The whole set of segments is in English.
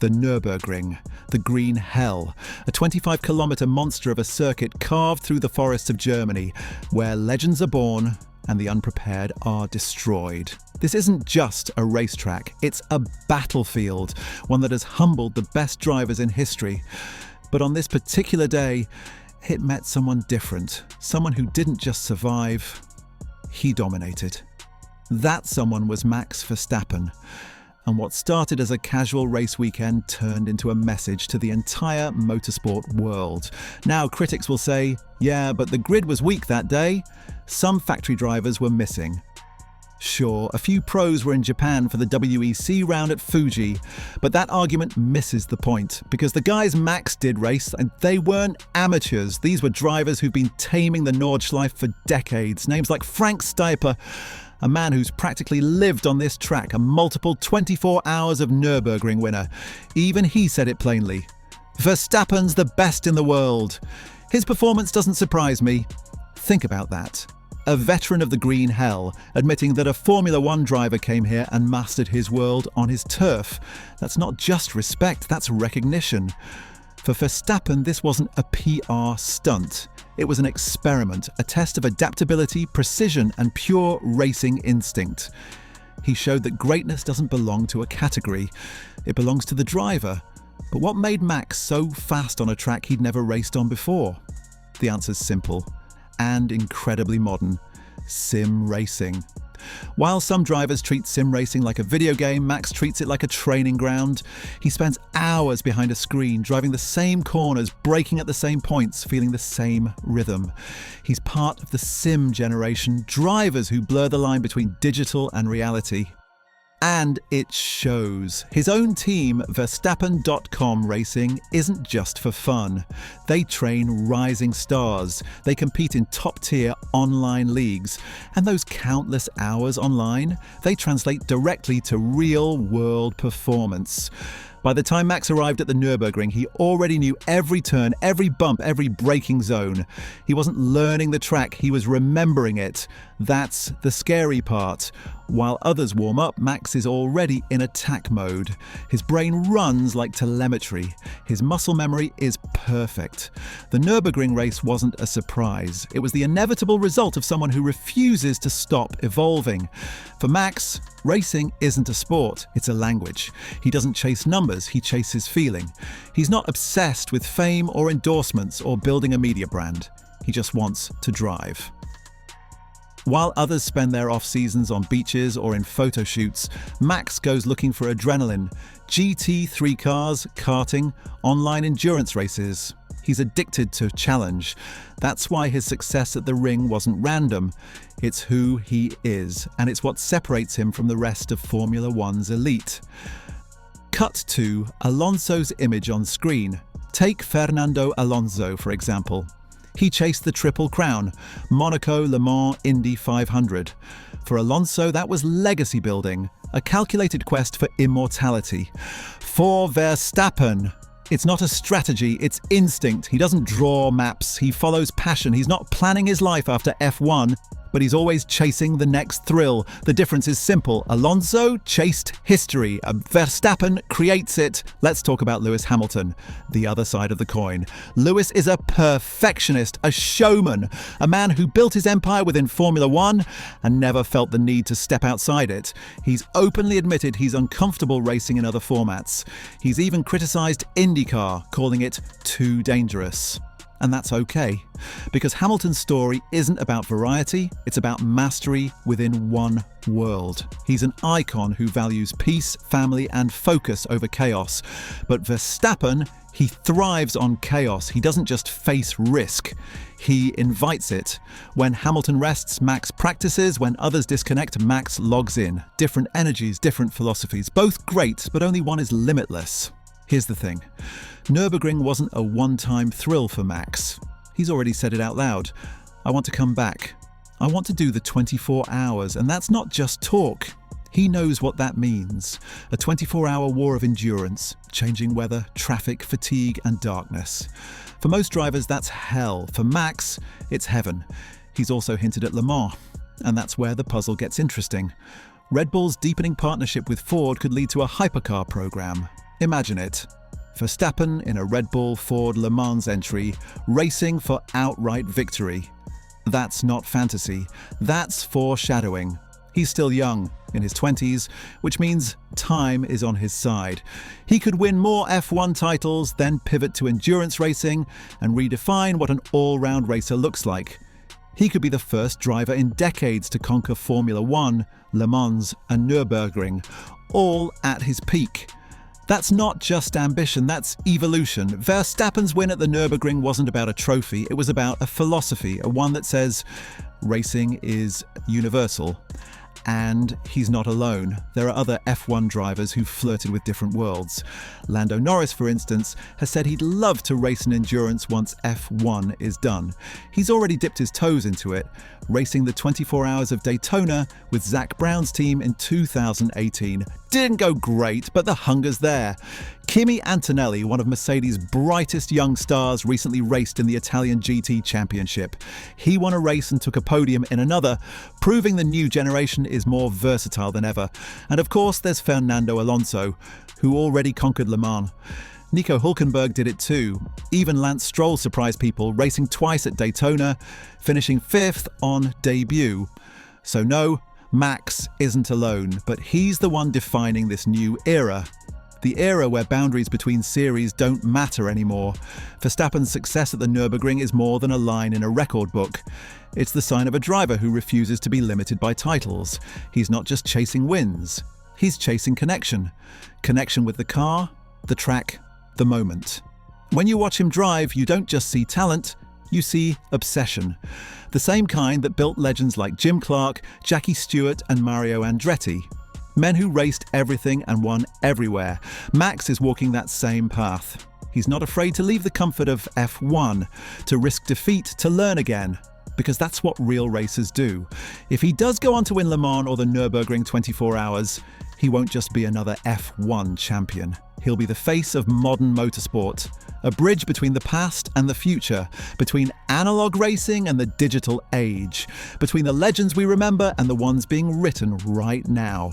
The Nürburgring, the Green Hell, a 25-kilometre monster of a circuit carved through the forests of Germany, where legends are born and the unprepared are destroyed. This isn't just a racetrack, it's a battlefield, one that has humbled the best drivers in history. But on this particular day, it met someone different, someone who didn't just survive, he dominated. That someone was Max Verstappen. And what started as a casual race weekend turned into a message to the entire motorsport world. Now critics will say, yeah, but the grid was weak that day. Some factory drivers were missing. Sure, a few pros were in Japan for the WEC round at Fuji, but that argument misses the point, because the guys Max did race, and they weren't amateurs. These were drivers who've been taming the Nordschleife for decades. Names like Frank Steiper, a man who's practically lived on this track, a multiple 24 hours of Nürburgring winner. Even he said it plainly. Verstappen's the best in the world. His performance doesn't surprise me. Think about that. A veteran of the Green Hell, admitting that a Formula One driver came here and mastered his world on his turf. That's not just respect, that's recognition. For Verstappen, this wasn't a PR stunt. It was an experiment, a test of adaptability, precision, and pure racing instinct. He showed that greatness doesn't belong to a category. It belongs to the driver. But what made Max so fast on a track he'd never raced on before? The answer's simple and incredibly modern: sim racing. While some drivers treat sim racing like a video game, Max treats it like a training ground. He spends hours behind a screen, driving the same corners, braking at the same points, feeling the same rhythm. He's part of the sim generation, drivers who blur the line between digital and reality. And it shows. His own team, Verstappen.com Racing, isn't just for fun. They train rising stars. They compete in top-tier online leagues. And those countless hours online, they translate directly to real-world performance. By the time Max arrived at the Nürburgring, he already knew every turn, every bump, every braking zone. He wasn't learning the track, he was remembering it. That's the scary part. While others warm up, Max is already in attack mode. His brain runs like telemetry. His muscle memory is perfect. The Nürburgring race wasn't a surprise. It was the inevitable result of someone who refuses to stop evolving. For Max, racing isn't a sport, it's a language. He doesn't chase numbers, he chases feeling. He's not obsessed with fame or endorsements or building a media brand. He just wants to drive. While others spend their off-seasons on beaches or in photo shoots, Max goes looking for adrenaline, GT3 cars, karting, online endurance races. He's addicted to challenge. That's why his success at the ring wasn't random. It's who he is, and it's what separates him from the rest of Formula One's elite. Cut to Alonso's image on screen. Take Fernando Alonso, for example. He chased the Triple Crown, Monaco, Le Mans, Indy 500. For Alonso, that was legacy building, a calculated quest for immortality. For Verstappen, it's not a strategy, it's instinct. He doesn't draw maps, he follows passion. He's not planning his life after F1, but he's always chasing the next thrill. The difference is simple. Alonso chased history. Verstappen creates it. Let's talk about Lewis Hamilton, the other side of the coin. Lewis is a perfectionist, a showman, a man who built his empire within Formula One and never felt the need to step outside it. He's openly admitted he's uncomfortable racing in other formats. He's even criticised IndyCar, calling it too dangerous. And that's okay, because Hamilton's story isn't about variety, it's about mastery within one world. He's an icon who values peace, family, and focus over chaos. But Verstappen, he thrives on chaos. He doesn't just face risk, he invites it. When Hamilton rests, Max practices. When others disconnect, Max logs in. Different energies, different philosophies, both great, but only one is limitless. Here's the thing. Nürburgring wasn't a one-time thrill for Max. He's already said it out loud. I want to come back. I want to do the 24 hours, and that's not just talk. He knows what that means. A 24-hour war of endurance, changing weather, traffic, fatigue, and darkness. For most drivers, that's hell. For Max, it's heaven. He's also hinted at Le Mans, and that's where the puzzle gets interesting. Red Bull's deepening partnership with Ford could lead to a hypercar program. Imagine it. Verstappen in a Red Bull Ford Le Mans entry, racing for outright victory. That's not fantasy, that's foreshadowing. He's still young, in his 20s, which means time is on his side. He could win more F1 titles, then pivot to endurance racing and redefine what an all-round racer looks like. He could be the first driver in decades to conquer Formula One, Le Mans and Nürburgring, all at his peak. That's not just ambition, that's evolution. Verstappen's win at the Nürburgring wasn't about a trophy, it was about a philosophy, one that says racing is universal. And he's not alone. There are other F1 drivers who've flirted with different worlds. Lando Norris, for instance, has said he'd love to race in endurance once F1 is done. He's already dipped his toes into it, racing the 24 Hours of Daytona with Zak Brown's team in 2018. Didn't go great, but the hunger's there. Kimi Antonelli, one of Mercedes' brightest young stars, recently raced in the Italian GT Championship. He won a race and took a podium in another, proving the new generation is more versatile than ever. And of course, there's Fernando Alonso, who already conquered Le Mans. Nico Hülkenberg did it too. Even Lance Stroll surprised people, racing twice at Daytona, finishing 5th on debut. So no, Max isn't alone, but he's the one defining this new era. The era where boundaries between series don't matter anymore. Verstappen's success at the Nürburgring is more than a line in a record book. It's the sign of a driver who refuses to be limited by titles. He's not just chasing wins, he's chasing connection. Connection with the car, the track, the moment. When you watch him drive, you don't just see talent, you see obsession. The same kind that built legends like Jim Clark, Jackie Stewart and Mario Andretti. Men who raced everything and won everywhere. Max is walking that same path. He's not afraid to leave the comfort of F1, to risk defeat, to learn again. Because that's what real racers do. If he does go on to win Le Mans or the Nürburgring 24 Hours, he won't just be another F1 champion. He'll be the face of modern motorsport, a bridge between the past and the future, between analog racing and the digital age, between the legends we remember and the ones being written right now.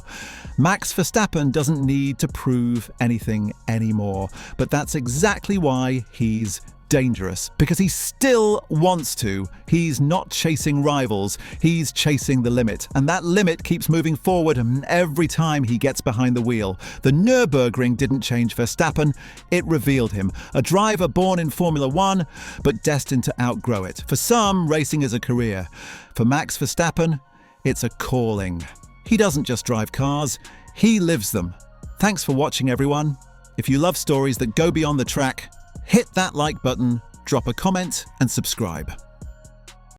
Max Verstappen doesn't need to prove anything anymore, but that's exactly why he's dangerous, because he still wants to. He's not chasing rivals, he's chasing the limit, and that limit keeps moving forward every time he gets behind the wheel. The Nürburgring didn't change Verstappen, it revealed him. A driver born in Formula One, but destined to outgrow it. For some, racing is a career. For Max Verstappen, it's a calling. He doesn't just drive cars, he lives them. Thanks for watching, everyone. If you love stories that go beyond the track, hit that like button, drop a comment and subscribe.